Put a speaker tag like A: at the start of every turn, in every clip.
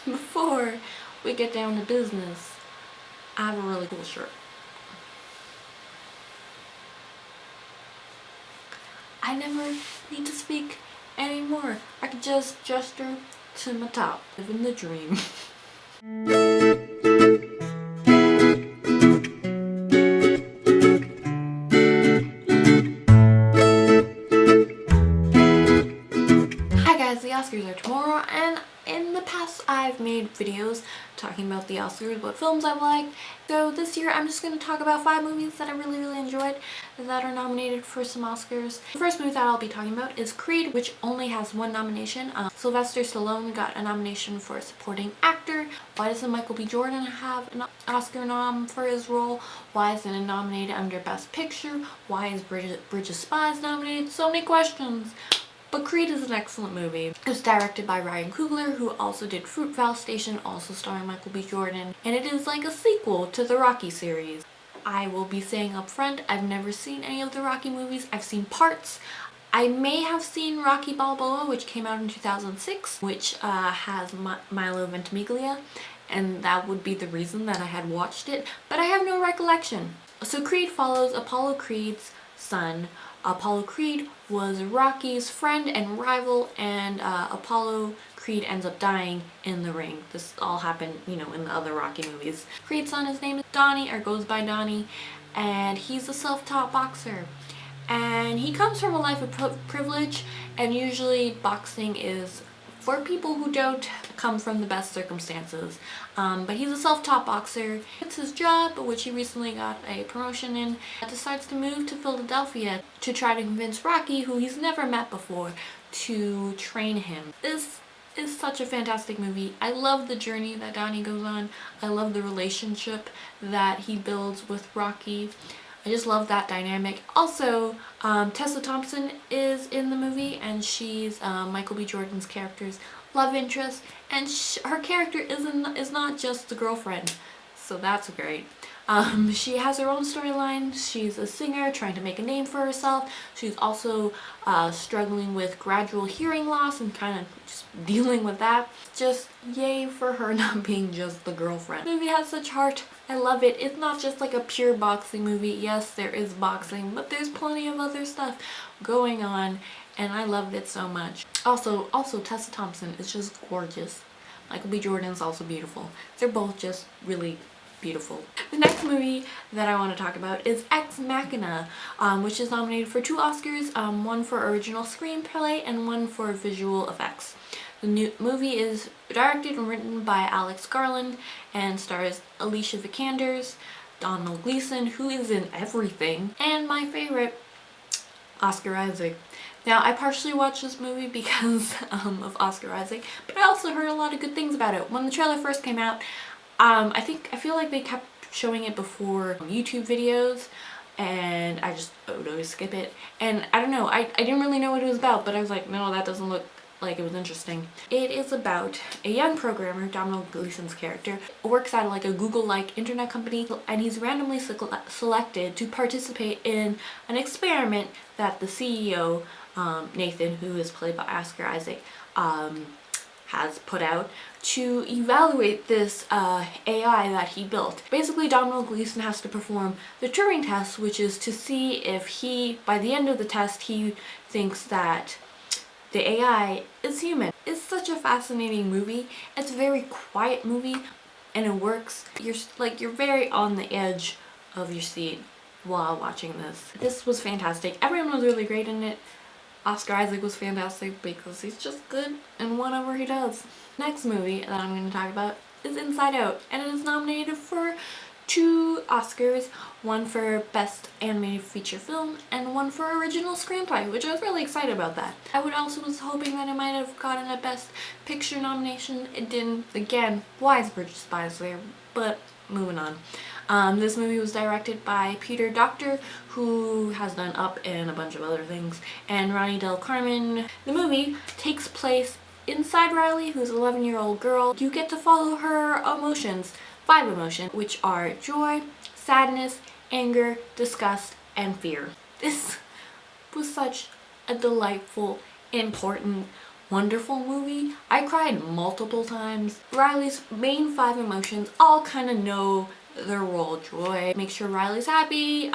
A: Before we get down to business, I have a really cool shirt. I never need to speak anymore. I can just gesture to my top, living the dream. Hi guys, the Oscars are tomorrow, and in the past I've made videos talking about the Oscars, what films I've liked. So this year I'm just going to talk about 5 movies that I really enjoyed that are nominated for some Oscars. The first movie that I'll be talking about is Creed, which only has 1 nomination. Sylvester Stallone got a nomination for supporting actor. Why doesn't Michael B. Jordan have an Oscar nom for his role? Why isn't it nominated under Best Picture? Why is Bridge of Spies nominated? So many questions. But Creed is an excellent movie. It was directed by Ryan Coogler, who also did Fruitvale Station, also starring Michael B. Jordan, and it is like a sequel to the Rocky series. I will be saying up front, I've never seen any of the Rocky movies. I've seen parts. I may have seen Rocky Balboa, which came out in 2006, which has Milo Ventimiglia, and that would be the reason that I had watched it, but I have no recollection. So Creed follows Apollo Creed's son. Apollo Creed was Rocky's friend and rival, and Apollo Creed ends up dying in the ring. This all happened, in the other Rocky movies. Creed's son, his name is Donnie, or goes by Donnie, and he's a self-taught boxer. And he comes from a life of privilege, and usually boxing is for people who don't come from the best circumstances. But he's a self-taught boxer. It's his job, which he recently got a promotion in, decides to move to Philadelphia to try to convince Rocky, who he's never met before, to train him. This is such a fantastic movie. I love the journey that Donnie goes on. I love the relationship that he builds with Rocky. I just love that dynamic. Also, Tessa Thompson is in the movie, and she's Michael B. Jordan's character's love interest, and her character is not just the girlfriend, so that's great. She has her own storyline. She's a singer trying to make a name for herself. She's also struggling with gradual hearing loss and kind of just dealing with that. Just yay for her not being just the girlfriend. The movie has such heart. I love it. It's not just like a pure boxing movie. Yes, there is boxing, but there's plenty of other stuff going on, and I loved it so much. Also Tessa Thompson is just gorgeous. Michael B. Jordan is also beautiful. They're both just really beautiful. The next movie that I want to talk about is Ex Machina, which is nominated for 2 Oscars, one for original screenplay and one for visual effects. The new movie is directed and written by Alex Garland and stars Alicia Vikander, Domhnall Gleeson, who is in everything, and my favorite, Oscar Isaac. Now, I partially watched this movie because of Oscar Isaac, but I also heard a lot of good things about it. When the trailer first came out, I feel like they kept showing it before YouTube videos, and I just would always skip it. And I don't know, I didn't really know what it was about, but I was like, no, that doesn't look like it was interesting. It is about a young programmer, Domhnall Gleeson's character, works at like a Google-like internet company, and he's randomly selected to participate in an experiment that the CEO, Nathan, who is played by Oscar Isaac, has put out to evaluate this AI that he built. Basically, Domhnall Gleeson has to perform the Turing test, which is to see if by the end of the test, he thinks that the AI is human. It's such a fascinating movie. It's a very quiet movie, and it works. You're very on the edge of your seat while watching this. This was fantastic. Everyone was really great in it. Oscar Isaac was fantastic because he's just good in whatever he does. Next movie that I'm going to talk about is Inside Out, and it is nominated for 2 Oscars, one for Best Animated Feature Film and one for Original Screenplay, which I was really excited about that. I was hoping that it might have gotten a Best Picture nomination. It didn't. Again, why is Bridge of Spies there? But moving on. This movie was directed by Peter Docter, who has done Up and a bunch of other things, and Ronnie Del Carmen. The movie takes place inside Riley, who's an 11-year-old girl. You get to follow her emotions, 5 emotions, which are joy, sadness, anger, disgust, and fear. This was such a delightful, important, wonderful movie. I cried multiple times. Riley's main 5 emotions all kind of know their role. Joy, make sure Riley's happy.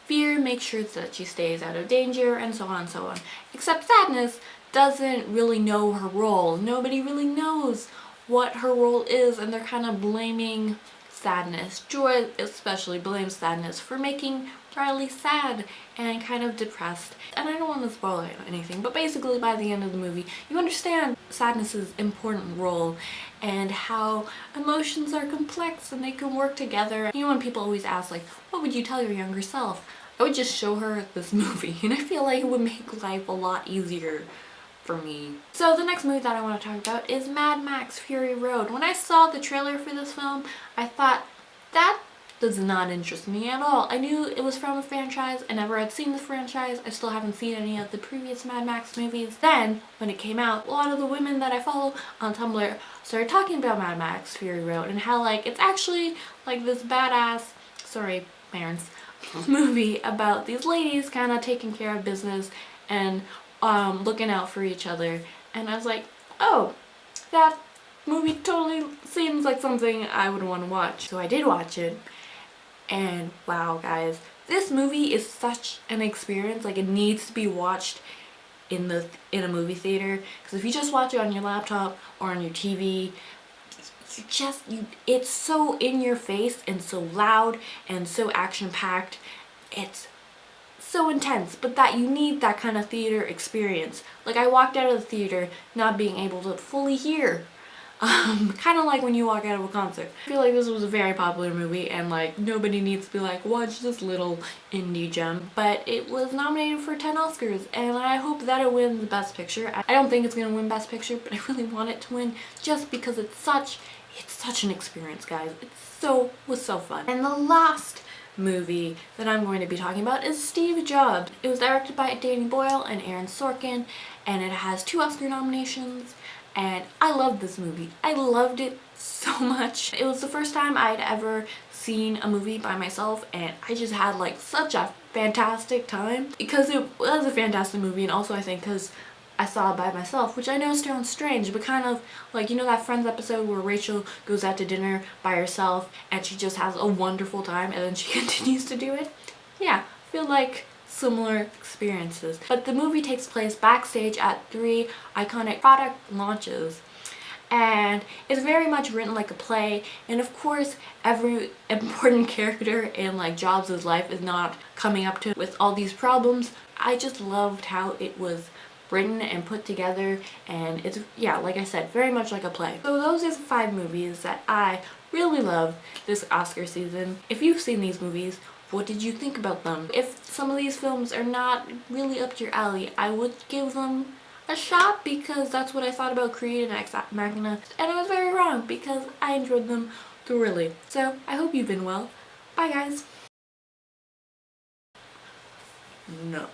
A: Fear, make sure that she stays out of danger, and so on and so on. Except sadness doesn't really know her role. Nobody really knows what her role is, and they're kind of blaming sadness. Joy especially blames sadness for making Riley sad and kind of depressed. And I don't want to spoil anything, but basically by the end of the movie you understand sadness's important role and how emotions are complex and they can work together. You know, when people always ask like, what would you tell your younger self? I would just show her this movie, and I feel like it would make life a lot easier for me. So the next movie that I want to talk about is Mad Max Fury Road. When I saw the trailer for this film, I thought, that does not interest me at all. I knew it was from a franchise. I never had seen the franchise. I still haven't seen any of the previous Mad Max movies. Then, when it came out, a lot of the women that I follow on Tumblr started talking about Mad Max Fury Road and how like it's actually like this badass, sorry parents, movie about these ladies kind of taking care of business and looking out for each other. And I was like, oh, that movie totally seems like something I would want to watch. So I did watch it, and wow guys, this movie is such an experience. Like, it needs to be watched in a movie theater, because if you just watch it on your laptop or on your TV, it's so in your face and so loud and so action-packed. It's so intense, but that you need that kind of theater experience. Like, I walked out of the theater not being able to fully hear. Kind of like when you walk out of a concert. I feel like this was a very popular movie, and like nobody needs to be like, watch this little indie gem. But it was nominated for 10 Oscars, and I hope that it wins Best Picture. I don't think it's gonna win Best Picture, but I really want it to win just because it's such an experience, guys. It was so fun. And the last movie that I'm going to be talking about is Steve Jobs. It was directed by Danny Boyle and Aaron Sorkin, and it has 2 Oscar nominations. And I loved this movie. I loved it so much. It was the first time I'd ever seen a movie by myself, and I just had like such a fantastic time because it was a fantastic movie, and also I think because I saw it by myself, which I know sounds strange, but kind of like, you know that Friends episode where Rachel goes out to dinner by herself and she just has a wonderful time and then she continues to do it? Yeah, I feel like similar experiences. But the movie takes place backstage at 3 iconic product launches, and it's very much written like a play, and of course every important character in like Jobs' life is not coming up to with all these problems. I just loved how it was written and put together, and it's, yeah, like I said, very much like a play. So those are the 5 movies that I really love this Oscar season. If you've seen these movies, what did you think about them? If some of these films are not really up your alley, I would give them a shot because that's what I thought about Creed and Ex Machina, and I was very wrong because I enjoyed them thoroughly. So I hope you've been well. Bye guys. No.